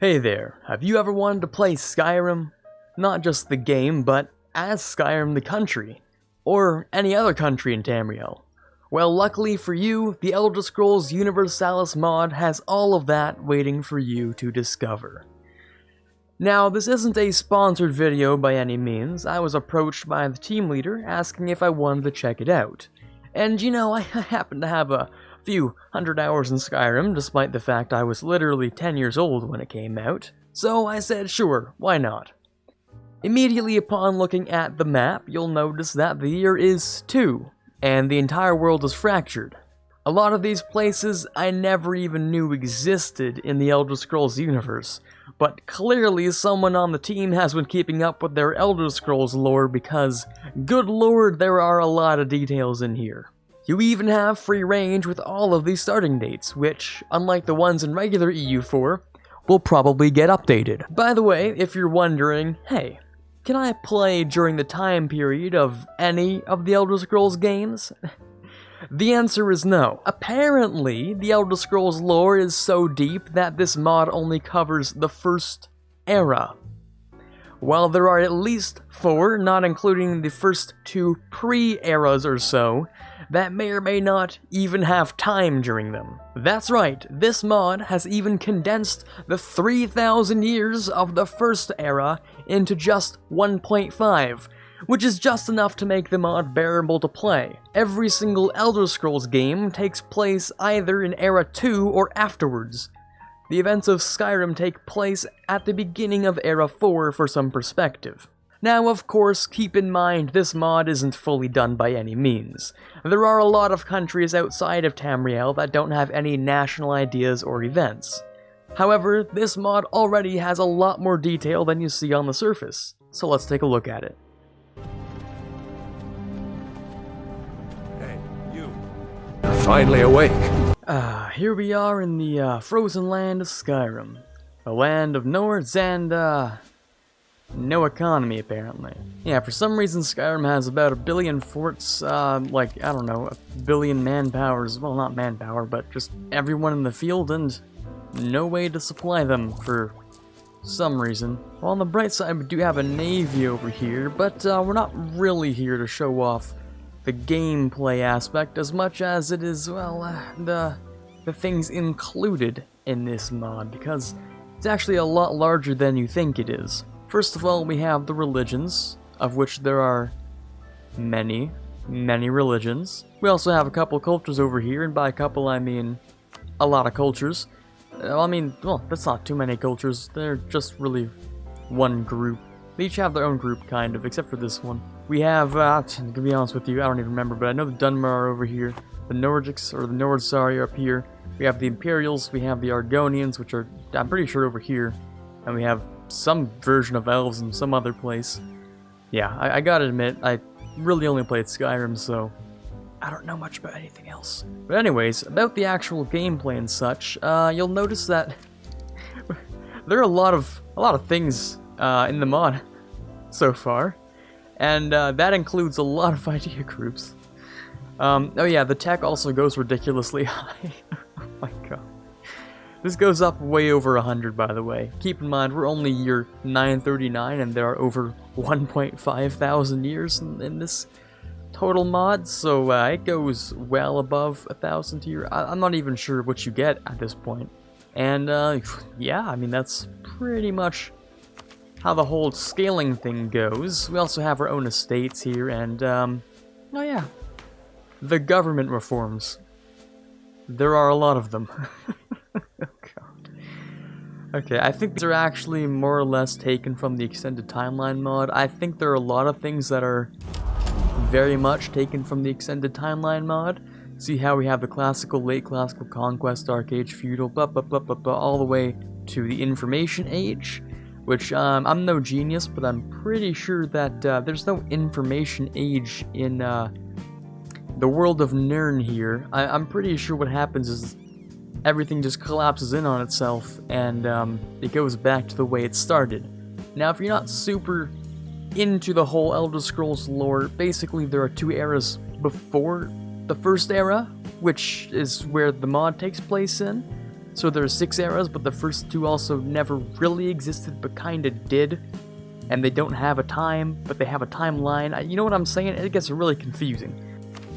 Hey there, have you ever wanted to play Skyrim? Not just the game, but as Skyrim the country, or any other country in Tamriel. Well, luckily for you, the Elder Scrolls Universalis mod has all of that waiting for you to discover. Now, this isn't a sponsored video by any means. I was approached by the team leader asking if I wanted to check it out. And you know, I happen to have a few hundred hours in Skyrim, despite the fact I was literally 10 years old when it came out. So I said sure, why not? Immediately upon looking at the map, you'll notice that the year is 2, and the entire world is fractured. A lot of these places I never even knew existed in the Elder Scrolls universe, but clearly someone on the team has been keeping up with their Elder Scrolls lore because, good lord, there are a lot of details in here. You even have free range with all of these starting dates, which, unlike the ones in regular EU4, will probably get updated. By the way, if you're wondering, hey, can I play during the time period of any of the Elder Scrolls games? The answer is no. Apparently, the Elder Scrolls lore is so deep that this mod only covers the first era. While there are at least 4, not including the first 2 pre-eras or so, that may or may not even have time during them. That's right, this mod has even condensed the 3,000 years of the first era into just 1.5, which is just enough to make the mod bearable to play. Every single Elder Scrolls game takes place either in Era 2 or afterwards. The events of Skyrim take place at the beginning of Era 4 for some perspective. Now, of course, keep in mind this mod isn't fully done by any means. There are a lot of countries outside of Tamriel that don't have any national ideas or events. However, this mod already has a lot more detail than you see on the surface, so let's take a look at it. Hey, you. You're finally awake. Here we are in the frozen land of Skyrim. A land of Nords and, no economy, apparently. Yeah, for some reason Skyrim has about 1 billion forts, like, I don't know, 1 billion manpowers, well, not manpower, but just everyone in the field, and no way to supply them for some reason. Well, on the bright side, we do have a navy over here, but we're not really here to show off the gameplay aspect as much as it is, well, the things included in this mod, because it's actually a lot larger than you think it is. First of all, we have the religions, of which there are many, many religions. We also have a couple cultures over here, and by a couple I mean a lot of cultures. Well, that's not too many cultures, they're just really one group. They each have their own group, kind of, except for this one. We have, to be honest with you, I don't even remember, but I know the Dunmer are over here. The Nordics, or the Nords, sorry, are up here. We have the Imperials, we have the Argonians, which are, I'm pretty sure, over here. And we have some version of elves in some other place. Yeah, I gotta admit, I really only played Skyrim, so I don't know much about anything else. But anyways, about the actual gameplay and such, you'll notice that there are a lot of things in the mod so far, and that includes a lot of idea groups. Oh yeah, the tech also goes ridiculously high. Oh my god. This goes up way over 100, by the way. Keep in mind, we're only year 939, and there are over 1.5 thousand years in this total mod, so it goes well above 1,000 here. I'm not even sure what you get at this point. And, yeah, I mean, that's pretty much how the whole scaling thing goes. We also have our own estates here, and, oh yeah, the government reforms. There are a lot of them. Oh god. Okay, I think these are actually more or less taken from the extended timeline mod. I think there are a lot of things that are very much taken from the extended timeline mod. See how we have the classical, late classical, conquest, dark age, feudal, blah blah blah blah blah, all the way to the information age, which I'm no genius, but I'm pretty sure that there's no information age in the world of Nirn here. I'm pretty sure what happens is everything just collapses in on itself, and it goes back to the way it started. Now, if you're not super into the whole Elder Scrolls lore, basically there are 2 eras before the first era, which is where the mod takes place in, So there's 6 eras, but the first 2 also never really existed, but kinda did. And they don't have a time, but they have a timeline. You know what I'm saying? It gets really confusing.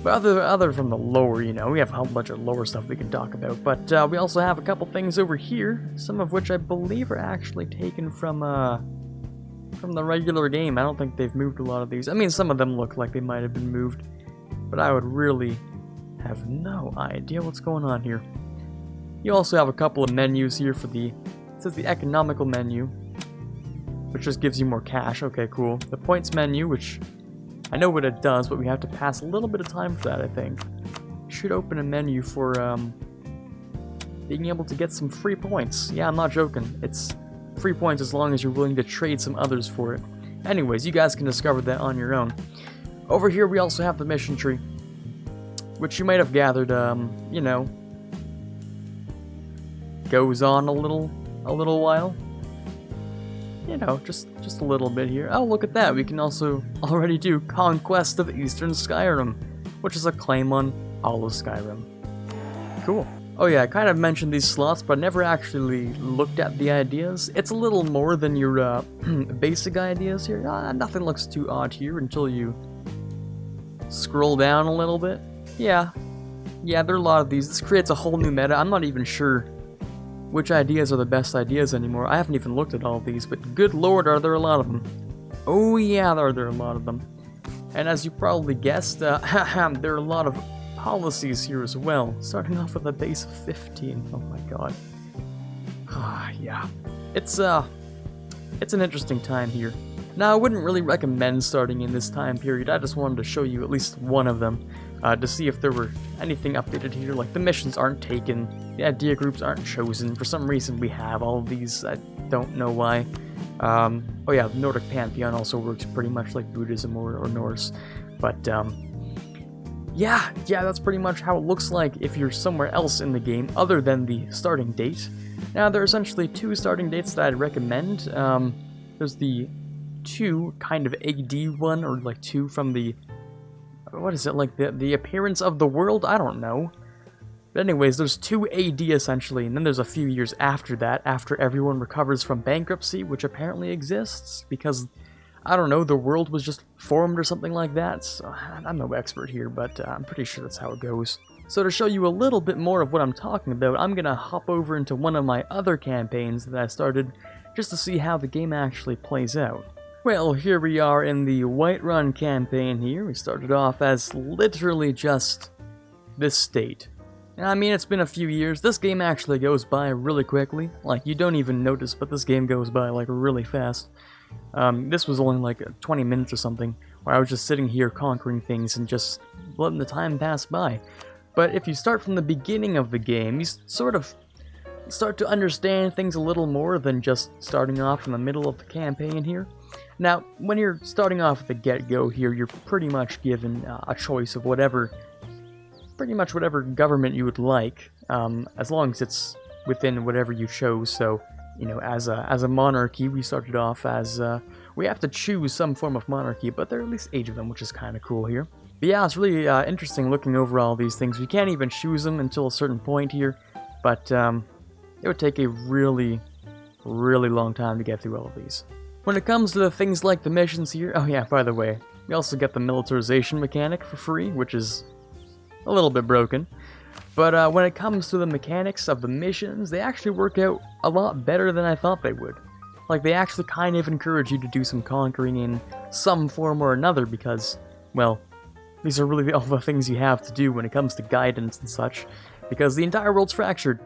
But other from the lore, you know, we have a whole bunch of lore stuff we can talk about. But we also have a couple things over here, some of which I believe are actually taken from the regular game. I don't think they've moved a lot of these. I mean, some of them look like they might have been moved, but I would really have no idea what's going on here. You also have a couple of menus here for it says the economical menu, which just gives you more cash. Okay, cool. The points menu, which I know what it does, but we have to pass a little bit of time for that, I think. Should open a menu for being able to get some free points. Yeah, I'm not joking. It's free points as long as you're willing to trade some others for it. Anyways, you guys can discover that on your own. Over here we also have the mission tree, which you might have gathered, you know, goes on a little while. You know, just a little bit here. Oh, look at that. We can also already do Conquest of Eastern Skyrim, which is a claim on all of Skyrim. Cool. Oh yeah, I kind of mentioned these slots, but I never actually looked at the ideas. It's a little more than your basic ideas here. Nothing looks too odd here until you scroll down a little bit. Yeah, there are a lot of these. This creates a whole new meta. I'm not even sure which ideas are the best ideas anymore. I haven't even looked at all of these, but good lord, are there a lot of them. Oh yeah, there are a lot of them. And as you probably guessed, there are a lot of policies here as well, starting off with a base of 15. Oh my god. Yeah. It's an interesting time here. Now, I wouldn't really recommend starting in this time period. I just wanted to show you at least one of them, to see if there were anything updated here. Like, the missions aren't taken, the idea groups aren't chosen. For some reason, we have all of these. I don't know why. Oh yeah, the Nordic Pantheon also works pretty much like Buddhism or Norse. But, yeah, that's pretty much how it looks like if you're somewhere else in the game other than the starting date. Now, there are essentially 2 starting dates that I'd recommend. There's the 2 kind of AD one, or like 2 from the, what is it, like the appearance of the world? I don't know. But anyways, there's 2 AD essentially, and then there's a few years after that, after everyone recovers from bankruptcy, which apparently exists, because, I don't know, the world was just formed or something like that. So, I'm no expert here, but I'm pretty sure that's how it goes. So to show you a little bit more of what I'm talking about, I'm gonna hop over into one of my other campaigns that I started, just to see how the game actually plays out. Well, here we are in the Whiterun campaign here. We started off as literally just this state. And I mean, it's been a few years. This game actually goes by really quickly. Like, you don't even notice, but this game goes by, like, really fast. This was only, like, 20 minutes or something, where I was just sitting here conquering things and just letting the time pass by. But if you start from the beginning of the game, you sort of start to understand things a little more than just starting off in the middle of the campaign here. Now, when you're starting off at the get-go here, you're pretty much given a choice of pretty much whatever government you would like, as long as it's within whatever you chose. So, you know, as a monarchy, we started off as, we have to choose some form of monarchy, but there are at least 8 of them, which is kind of cool here. But yeah, it's really interesting looking over all these things. We can't even choose them until a certain point here, but it would take a really, really long time to get through all of these. When it comes to the things like the missions here, oh yeah, by the way, we also get the militarization mechanic for free, which is a little bit broken. But when it comes to the mechanics of the missions, they actually work out a lot better than I thought they would. Like, they actually kind of encourage you to do some conquering in some form or another because, well, these are really all the things you have to do when it comes to guidance and such, because the entire world's fractured.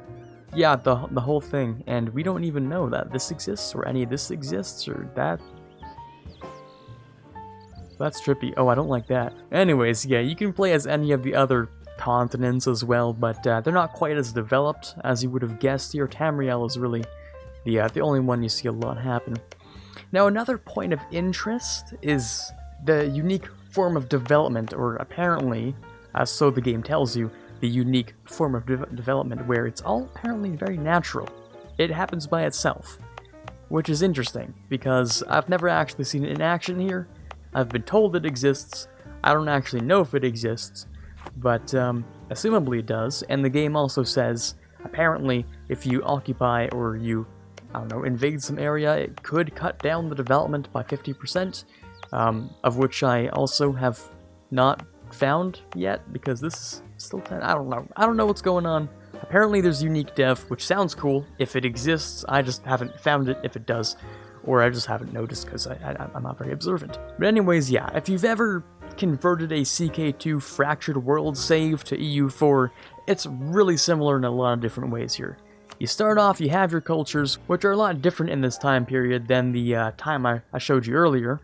Yeah, the whole thing, and we don't even know that this exists, or any of this exists, or that. That's trippy. Oh, I don't like that. Anyways, yeah, you can play as any of the other continents as well, but they're not quite as developed as you would have guessed here. Tamriel is really the only one you see a lot happen. Now, another point of interest is the unique form of development, or apparently, so the game tells you, the unique form of development where it's all apparently very natural. It happens by itself, which is interesting, because I've never actually seen it in action here. I've been told it exists. I don't actually know if it exists, but assumably it does, and the game also says apparently, if you occupy or you, I don't know, invade some area, it could cut down the development by 50%, of which I also have not found yet, because this is still 10. I don't know what's going on. Apparently there's unique dev, which sounds cool if it exists. I just haven't found it if it does, or I just haven't noticed because I'm not very observant. But anyways, yeah, if you've ever converted a CK2 Fractured World save to EU4, it's really similar in a lot of different ways here. You start off, you have your cultures, which are a lot different in this time period than the time I showed you earlier.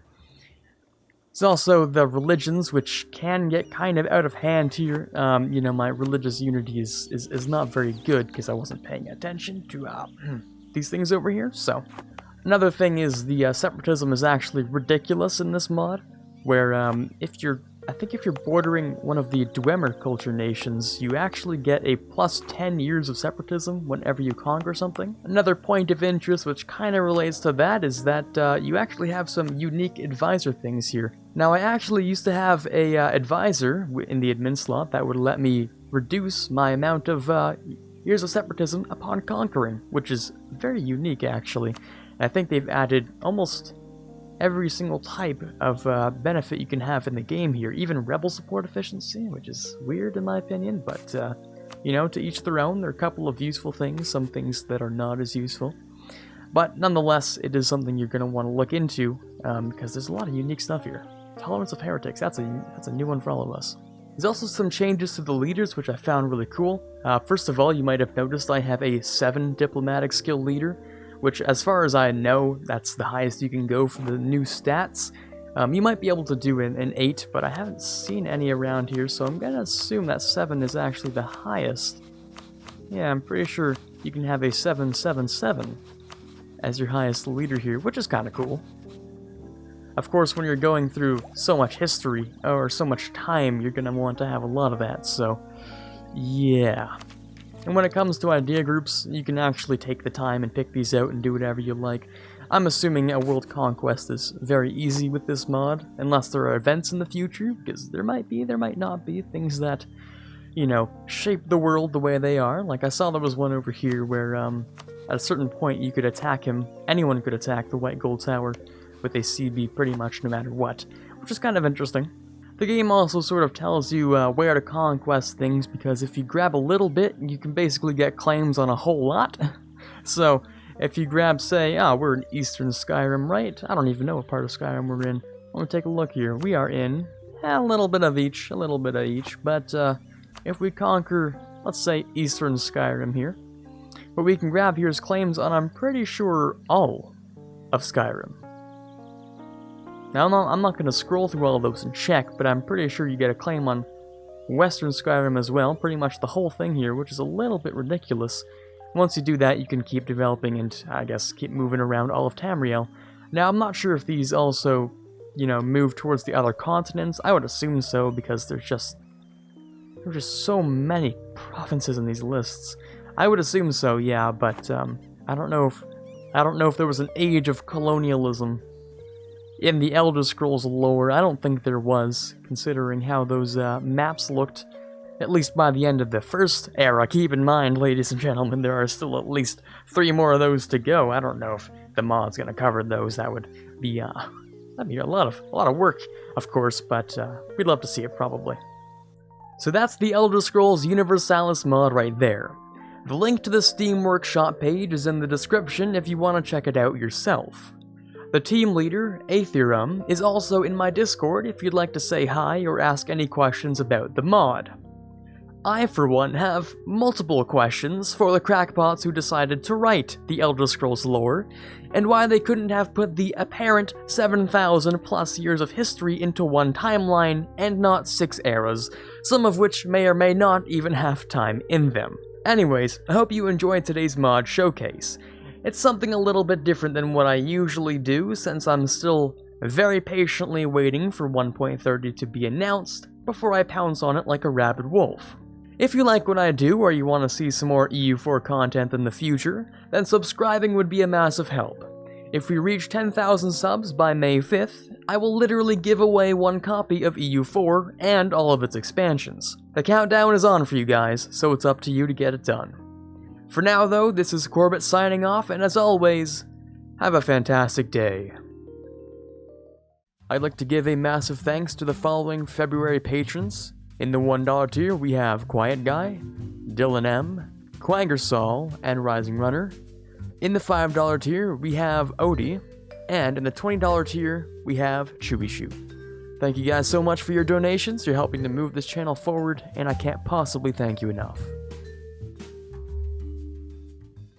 There's also the religions, which can get kind of out of hand here. You know, my religious unity is not very good because I wasn't paying attention to these things over here. So, another thing is the separatism is actually ridiculous in this mod, where I think if you're bordering one of the Dwemer culture nations, you actually get a plus 10 years of separatism whenever you conquer something. Another point of interest which kind of relates to that is that you actually have some unique advisor things here. Now, I actually used to have a advisor in the admin slot that would let me reduce my amount of years of separatism upon conquering, which is very unique actually. I think they've added almost every single type of benefit you can have in the game here, even rebel support efficiency, which is weird in my opinion, but you know, to each their own. There are a couple of useful things, some things that are not as useful, but nonetheless, it is something you're going to want to look into, because there's a lot of unique stuff here. Tolerance of heretics, that's a new one for all of us. There's also some changes to the leaders, which I found really cool. First of all, you might have noticed I have a 7 diplomatic skill leader, which, as far as I know, that's the highest you can go for the new stats. You might be able to do an 8, but I haven't seen any around here, so I'm gonna assume that 7 is actually the highest. Yeah, I'm pretty sure you can have a 777 as your highest leader here, which is kind of cool. Of course, when you're going through so much history, or so much time, you're gonna want to have a lot of that, so yeah. And when it comes to idea groups, you can actually take the time and pick these out and do whatever you like. I'm assuming a world conquest is very easy with this mod, unless there are events in the future, because there might be, there might not be, things that, you know, shape the world the way they are. Like I saw there was one over here where, at a certain point you could attack him, anyone could attack the White Gold Tower with a CB pretty much no matter what, which is kind of interesting. The game also sort of tells you where to conquest things, because if you grab a little bit, you can basically get claims on a whole lot. So, if you grab, say, we're in Eastern Skyrim, right? I don't even know what part of Skyrim we're in. Let me take a look here. We are in a little bit of each, but if we conquer, let's say, Eastern Skyrim here, what we can grab here is claims on, I'm pretty sure, all of Skyrim. Now, I'm not going to scroll through all of those and check, but I'm pretty sure you get a claim on Western Skyrim as well, pretty much the whole thing here, which is a little bit ridiculous. Once you do that, you can keep developing and, I guess, keep moving around all of Tamriel. Now, I'm not sure if these also, you know, move towards the other continents. I would assume so, because there's just so many provinces in these lists. I would assume so, yeah, but I don't know if there was an age of colonialism in the Elder Scrolls lore. I don't think there was, considering how those maps looked, at least by the end of the first era. Keep in mind, ladies and gentlemen, there are still at least 3 more of those to go. I don't know if the mod's gonna cover those. That would be that'd be a lot of work, of course, but we'd love to see it probably. So that's the Elder Scrolls Universalis mod right there. The link to the Steam Workshop page is in the description if you want to check it out yourself. The team leader, Aetherum, is also in my Discord if you'd like to say hi or ask any questions about the mod. I, for one, have multiple questions for the crackpots who decided to write the Elder Scrolls lore, and why they couldn't have put the apparent 7,000 plus years of history into one timeline and not 6 eras, some of which may or may not even have time in them. Anyways, I hope you enjoyed today's mod showcase. It's something a little bit different than what I usually do, since I'm still very patiently waiting for 1.30 to be announced before I pounce on it like a rabid wolf. If you like what I do, or you want to see some more EU4 content in the future, then subscribing would be a massive help. If we reach 10,000 subs by May 5th, I will literally give away 1 copy of EU4 and all of its expansions. The countdown is on for you guys, so it's up to you to get it done. For now, though, this is Quarbit signing off, and as always, have a fantastic day. I'd like to give a massive thanks to the following February patrons. In the $1 tier, we have Quiet Guy, Dylan M, Quangersol, and Rising Runner. In the $5 tier, we have Odie, and in the $20 tier, we have Chewy Shoe. Thank you guys so much for your donations. You're helping to move this channel forward, and I can't possibly thank you enough.